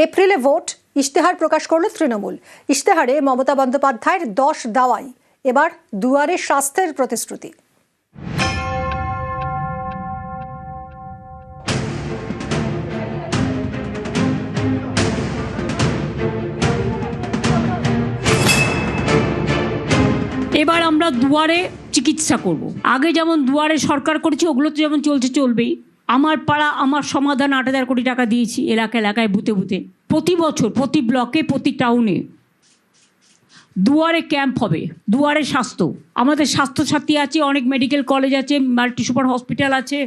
এপ্রিলে ভোট, ইশতেহার প্রকাশ করল তৃণমূল। ইশতেহারে মমতা বন্দ্যোপাধ্যায়ের 10 দাওয়াই, এবার দুয়ারে স্বাস্থ্যের প্রতিশ্রুতি। এবার আমরা দুয়ারে চিকিৎসা করব। আগে যেমন দুয়ারে সরকার করেছে, ওগুলো তো যেমন চলছে চলবেই। আমার পাড়া আমার সমাধান 8,000 কোটি টাকা দিয়েছি এলাকায় বুথে বুথে। প্রতি বছর প্রতি ব্লকে প্রতি টাউনে দুয়ারে ক্যাম্প হবে, দুয়ারে স্বাস্থ্য। আমাদের স্বাস্থ্যসাথী আছে, অনেক মেডিকেল কলেজ আছে, মাল্টি সুপার হসপিটাল আছে,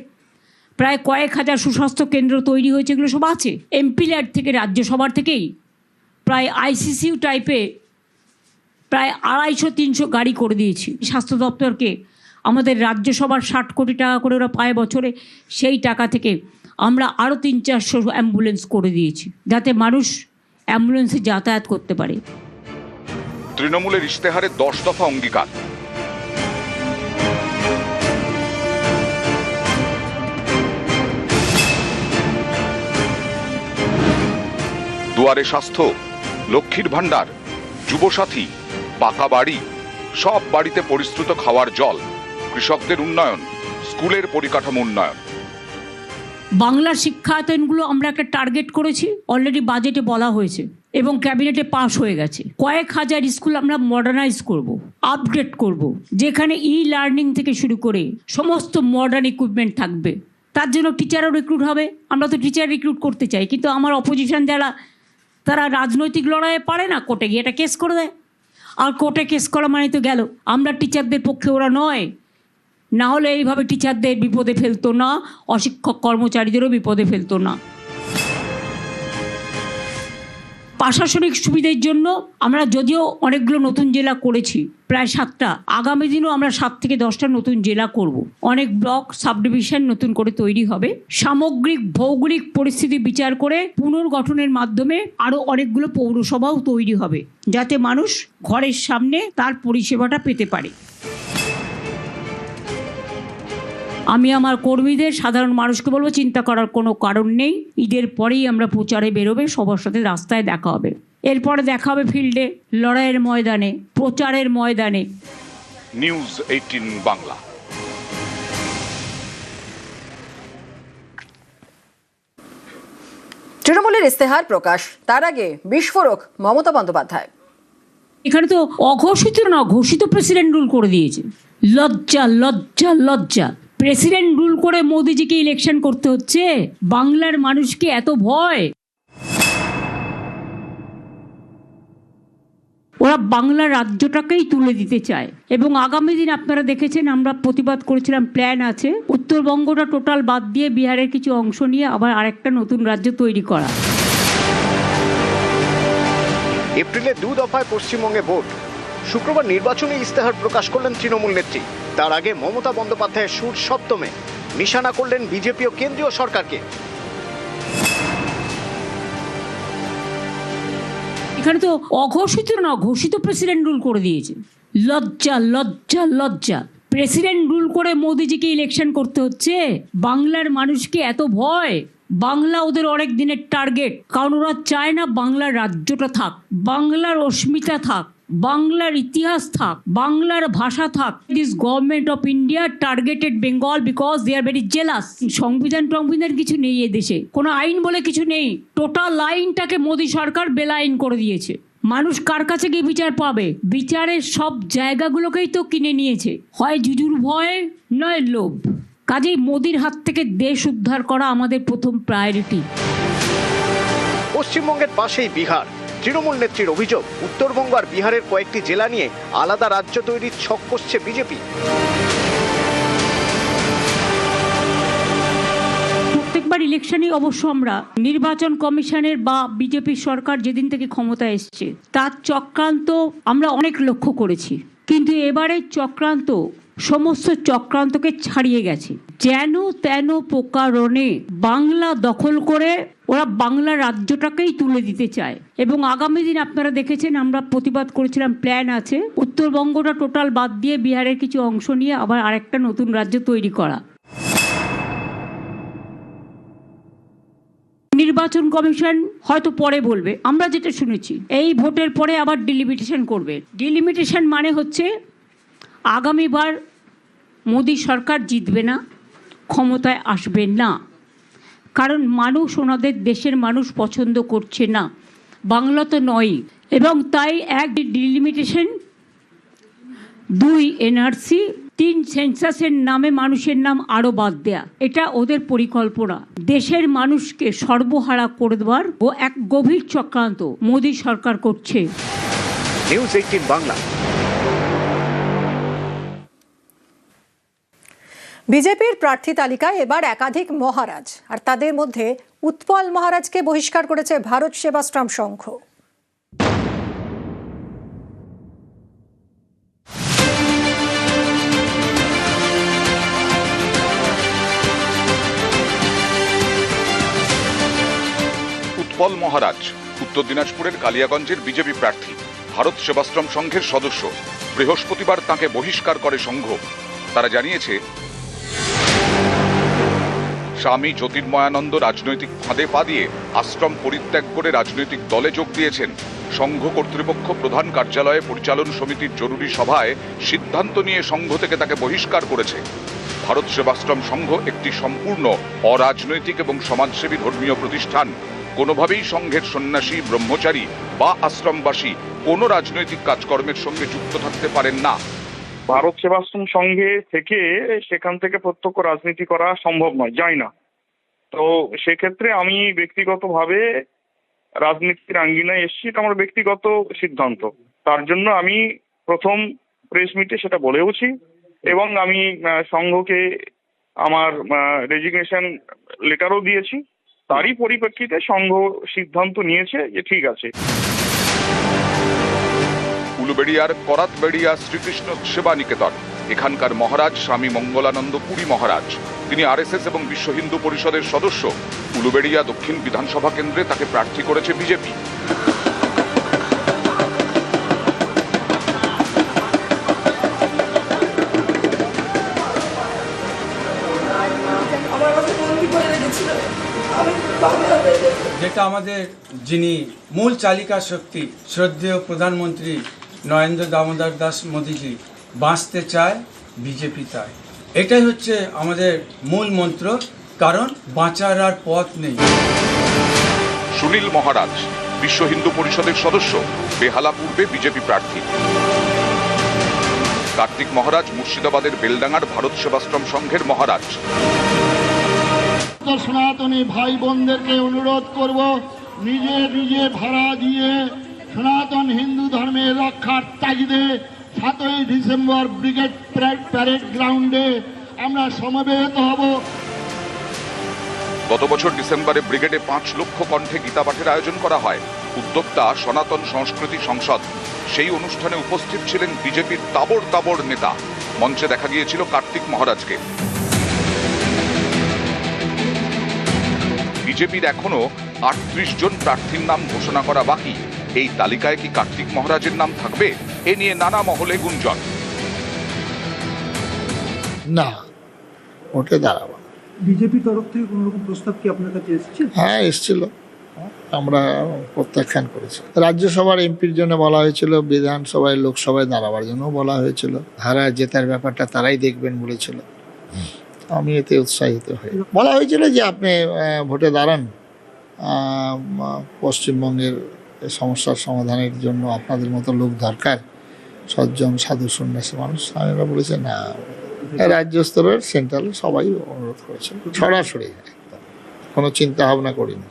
প্রায় কয়েক হাজার সুস্বাস্থ্য কেন্দ্র তৈরি হয়েছে, এগুলো সব আছে। এমপি ল্যাড থেকে রাজ্যসভার থেকেই প্রায় আইসিসিউ টাইপে প্রায় 250-300 গাড়ি করে দিয়েছি স্বাস্থ্য দপ্তরকে। আমাদের রাজ্যসভার 60 কোটি টাকা করে ওরা পায় বছরে, সেই টাকা থেকে আমরা আরও 300-400 অ্যাম্বুলেন্স করে দিয়েছি, যাতে মানুষ অ্যাম্বুলেন্সে যাতায়াত করতে পারে। তৃণমূলের ইশতেহারে 10 দফা অঙ্গীকার। দুয়ারে স্বাস্থ্য, লক্ষ্মীর ভাণ্ডার, যুবসাথী, পাকা বাড়ি, সব বাড়িতে পরিশ্রুত খাওয়ার জল, কৃষকদের উন্নয়ন, স্কুলের পরিকাঠামো উন্নয়ন। বাংলার শিক্ষায়তনগুলো আমরা একটা টার্গেট করেছি, অলরেডি বাজেটে বলা হয়েছে এবং ক্যাবিনেটে পাস হয়ে গেছে। কয়েক হাজার স্কুল আমরা মডার্নাইজ করব, আপগ্রেড করব, যেখানে লার্নিং থেকে শুরু করে সমস্ত মডার্ন ইকুইপমেন্ট থাকবে। তার জন্য টিচারও রিক্রুট হবে। আমরা তো টিচার রিক্রুট করতে চাই, কিন্তু আমার অপোজিশন যারা, তারা রাজনৈতিক লড়াইয়ে পারে না, কোর্টে গিয়ে এটা কেস করে দেয়। আর কোর্টে কেস করা মানে তো গেল। আমরা টিচারদের পক্ষে ওরা নয়, না হলে এইভাবে টিচারদের বিপদে ফেলতো না, অশিক্ষক কর্মচারীদেরও বিপদে ফেলতো না। প্রশাসনিক সুবিধের জন্য আমরা যদিও অনেকগুলো নতুন জেলা করেছি, প্রায় 7টা। আগামী দিনও আমরা 7 থেকে 10টা নতুন জেলা করব। অনেক ব্লক সাব ডিভিশন নতুন করে তৈরি হবে। সামগ্রিক ভৌগোলিক পরিস্থিতি বিচার করে পুনর্গঠনের মাধ্যমে আরও অনেকগুলো পৌরসভাও তৈরি হবে, যাতে মানুষ ঘরের সামনে তার পরিষেবাটা পেতে পারে। আমি আমার কর্মীদের, সাধারণ মানুষকে বলবো, চিন্তা করার কোনো কারণ নেই। ঈদের পরেই আমরা প্রচারে বেরোবে, সবার সাথে রাস্তায় দেখা হবে, এরপরে দেখা হবে ফিল্ডে, লড়াইয়ের ময়দানে, প্রচারের ময়দানে। নিউজ 18 বাংলা। তৃণমূলের ইশতেহার প্রকাশ, তার আগে বিস্ফোরক মমতা বন্দ্যোপাধ্যায়। এখানে তো অঘোষিত না, ঘোষিত প্রেসিডেন্ট রুল করে দিয়েছে। লজ্জা লজ্জা লজ্জা! প্রেসিডেন্ট রুল করে মোদিজিকে ইলেকশন করতে হচ্ছে। বাংলার মানুষকে এত ভয়! ওরা বাংলা রাজ্যটাকেই তুলে দিতে চায়। এবং আগামী দিন আপনারা দেখেছেন, আমরা প্রতিবাদ করেছিলাম, প্ল্যান আছে উত্তরবঙ্গটা টোটাল বাদ দিয়ে বিহারের কিছু অংশ নিয়ে আবার আরেকটা নতুন রাজ্য তৈরি করা। এপ্রিলে 2 দফায় পশ্চিমবঙ্গে ভোট। শুক্রবার নির্বাচনী ইশতেহার প্রকাশ করলেন তৃণমূল নেত্রী। তার আগে মমতা বন্দ্যোপাধ্যায়ের সুর সপ্তমে নিশানা করলেন বিজেপি ও কেন্দ্রীয় সরকারকে। এখানে তো অঘোষিত না, ঘোষিত প্রেসিডেন্ট রুল করে দিয়েছে। লজ্জা লজ্জা লজ্জা! প্রেসিডেন্ট রুল করে মোদিজিকে ইলেকশন করতে হচ্ছে। বাংলার মানুষকে এত ভয়! বাংলা ওদের অনেক দিনের টার্গেট, কারণ ওরা চায় না বাংলার রাজ্যটা থাক, বাংলার অস্মিতা থাক, বাংলার ইতিহাস থাক, বাংলার ভাষা থাক। This government of India targeted Bengal because they are very jealous. সংবিধান কিছু নেই এদেশে, কোনো আইন বলে কিছু নেই। টোটাল আইনটাকে মোদী সরকার বেলাইন করে দিয়েছে। মানুষ কার কাছে গিয়ে বিচার পাবে? বিচারের সব জায়গাগুলোকেই তো কিনে নিয়েছে, হয় জুজুর ভয় নয় লোভ। কাজেই মোদির হাত থেকে দেশ উদ্ধার করা আমাদের প্রথম প্রায়োরিটি। পশ্চিমবঙ্গের পাশেই বিহার। তৃণমূল নেত্রীর অভিযোগ, উত্তরবঙ্গ আর বিহারের কয়েকটি জেলা নিয়ে আলাদা রাজ্য তৈরির ছক কষছে বিজেপি। প্রত্যেকবার ইলেকশনই অবশ্য আমরা নির্বাচন কমিশনের বা বিজেপি সরকার যেদিন থেকে ক্ষমতা এসছে তার চক্রান্ত আমরা অনেক লক্ষ্য করেছি, কিন্তু এবারের চক্রান্ত সমস্ত চক্রান্তকে ছাড়িয়ে গেছে। যেন তেন প্রকারণে বাংলা দখল করে ওরা বাংলা রাজ্যটাকেই তুলে দিতে চায়। এবং আগামী দিন আপনারা দেখেছেন, আমরা প্রতিবাদ করেছিলাম, প্ল্যান আছে উত্তরবঙ্গটা টোটাল বাদ দিয়ে বিহারের কিছু অংশ নিয়ে আবার আরেকটা নতুন রাজ্য তৈরি করা। নির্বাচন কমিশন হয়তো পরে বলবে, আমরা যেটা শুনেছি এই ভোটের পরে আবার ডিলিমিটেশন করবে। ডিলিমিটেশন মানে হচ্ছে আগামীবার মোদী সরকার জিতবে না, ক্ষমতায় আসবে না, কারণ মানুষ ওনাদের দেশের মানুষ পছন্দ করছে না, বাংলা তো নয়। এবং তাই 1 ডিলিমিটেশন, 2 এনআরসি, 3 সেন্সাসের নামে মানুষের নাম আরও বাদ দেয়া, এটা ওদের পরিকল্পনা। দেশের মানুষকে সর্বহারা করে দেওয়ার ও এক গভীর চক্রান্ত মোদী সরকার করছে। নিউজ 18 বাংলা। বিজেপির প্রার্থী তালিকায় এবার একাধিক মহারাজ, আর তাদের মধ্যে উৎপল মহারাজকে বহিষ্কার করেছে ভারত সেবাশ্রম সংঘ। উৎপল মহারাজ উত্তর দিনাজপুরের কালিয়াগঞ্জের বিজেপি প্রার্থী, ভারত সেবাশ্রম সংঘের সদস্য। বৃহস্পতিবার তাকে বহিষ্কার করে সংঘ। তারা জানিয়েছে, স্বামী জ্যোতির্ময়ানন্দ রাজনৈতিক ফাঁদে পা দিয়ে আশ্রম পরিত্যাগ করে রাজনৈতিক দলে যোগ দিয়েছেন। সংঘ কর্তৃপক্ষ প্রধান কার্যালয়ে পরিচালন সমিতির জরুরি সভায় সিদ্ধান্ত নিয়ে সংঘ থেকে তাকে বহিষ্কার করেছে। ভারত সেবাশ্রম সংঘ একটি সম্পূর্ণ অরাজনৈতিক এবং সমাজসেবী ধর্মীয় প্রতিষ্ঠান। কোনোভাবেই সংঘের সন্ন্যাসী, ব্রহ্মচারী বা আশ্রমবাসী কোনো রাজনৈতিক কাজকর্মের সঙ্গে যুক্ত থাকতে পারেন না। ভারত সেবাশ্রম সংঘে থেকে সেখান থেকে প্রত্যক্ষ রাজনীতি করা সম্ভব নয়, যায় না। তো সেক্ষেত্রে আমি ব্যক্তিগতভাবে রাজনীতির আঙ্গিনায় এসেছি, এটা আমার ব্যক্তিগত সিদ্ধান্ত। তার জন্য আমি প্রথম প্রেস মিটে সেটা বলেওছি এবং আমি সংঘকে আমার রেজিগনেশন লেটারও দিয়েছি। তারই পরিপ্রেক্ষিতে সংঘ সিদ্ধান্ত নিয়েছে যে ঠিক আছে। উলুবেড়িয়ার করাতবেড়িয়া শ্রীকৃষ্ণ সেবা নিকেতন, এখানকার মহারাজ স্বামী মঙ্গলানন্দ পুরী মহারাজ। তিনি আরএসএস এবং বিশ্ব হিন্দু পরিষদের সদস্য। উলুবেড়িয়া দক্ষিণ বিধানসভা কেন্দ্রে তাকে প্রার্থী করেছে বিজেপি। যেটা আমাদের যিনি মূল চালিকা শক্তি শ্রদ্ধেয় প্রধানমন্ত্রী নরেন্দ্র দামোদর দাস মোদীজি বাঁচতে চায়, বিজেপি তাই। এটাই হচ্ছে আমাদের মূল মন্ত্র, কারণ বাঁচার আর পথ নেই। সুনীল মহারাজ বিশ্ব হিন্দু পরিষদের সদস্য, বেহালা পূর্বে বিজেপি প্রার্থী। কার্তিক মহারাজ মুর্শিদাবাদের বেলডাঙ্গার ভারত সেবাশ্রম সংঘের মহারাজ। সনাতনী ভাই বোনদেরকে অনুরোধ করব, নিজে নিজে ভাড়া দিয়ে সনাতন হিন্দু ধর্মের রক্ষার তাগিদে 7ই ডিসেম্বর ব্রিগেড প্যারেড গ্রাউন্ডে আমরা সমবেত হব। গত বছর ডিসেম্বরে ব্রিগেডে 5 লক্ষ কণ্ঠে গীতা পাঠের আয়োজন করা হয়। উদ্যোক্তা সনাতন সংস্কৃতি সংসদ। সেই অনুষ্ঠানে উপস্থিত ছিলেন বিজেপির তাবড় তাবড় নেতা। মঞ্চে দেখা গিয়েছিল কার্তিক মহারাজকে। বিজেপির এখনো 38 জন প্রার্থীর নাম ঘোষণা করা বাকি। এই তালিকায় কি কার্তিক মহারাজের নাম থাকবে? এ নিয়ে নানা মহলে গুঞ্জন। না, ওটা দাঁড়াবো। বিজেপি তরফ থেকে কোনো রকম প্রস্তাব কি আপনার কাছে এসেছে? হ্যাঁ, এসেছিল, আমরা প্রত্যাখ্যান করেছি। রাজ্যসভার এমপির জন্য বলা হয়েছিল, বিধানসভায় লোকসভায় দাঁড়াবার জন্য বলা হয়েছিল। হারা জেতার ব্যাপারটা তারাই দেখবেন বলেছিল। আমি এতে উৎসাহিত হই। বলা হয়েছিল যে আপনি ভোটে দাঁড়ান, পশ্চিমবঙ্গের সমস্যার সমাধানের জন্য আপনাদের মতো লোক দরকার, সজ্জন সাধু সন্ন্যাসী মানুষ। আমি বলেছি না, রাজ্য স্তরের সেন্ট্রাল সবাই অনুরোধ করেছিল, সরাসরি কোনো চিন্তা ভাবনা করিনি।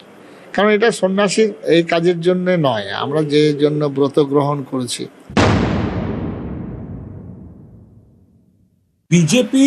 কারণ এটা সন্ন্যাসীর এই কাজের জন্য নয়, আমরা যে জন্য ব্রত গ্রহণ করেছি। বিজেপি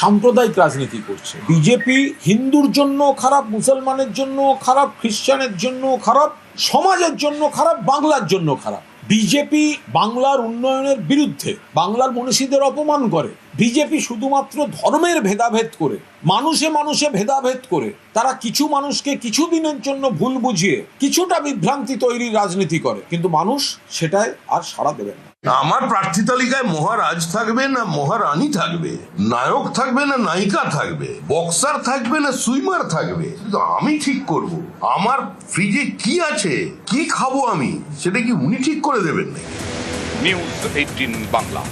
সাম্প্রদায়িক রাজনীতি করছে। বিজেপি হিন্দুর জন্য খারাপ, মুসলমানের জন্য খারাপ, খ্রিস্টানের জন্য খারাপ, সমাজের জন্য খারাপ, বাংলার জন্য খারাপ। বিজেপি বাংলার উন্নয়নের বিরুদ্ধে, বাংলার মনীষীদের অপমান করে। বিজেপি শুধুমাত্র ধর্মের ভেদাভেদ করে, মানুষে মানুষে ভেদাভেদ করে, তারা কিছু মানুষকে কিছু দিনের জন্য ভুল বুঝিয়ে কিছুটা বিভ্রান্তি তৈরির রাজনীতি করে, কিন্তু মানুষ সেটাই আর সাড়া দেবেন না। আমার প্রার্থী তালিকায় মহারাজ থাকবে না মহারানী থাকবে, নায়ক থাকবে না নায়িকা থাকবে, বক্সার থাকবে না সুইমার থাকবে, কিন্তু আমি ঠিক করব। আমার ফ্রিজে কি আছে, কি খাবো আমি, সেটা কি উনি ঠিক করে দেবেন নাকি? নিউজ 18 বাংলা।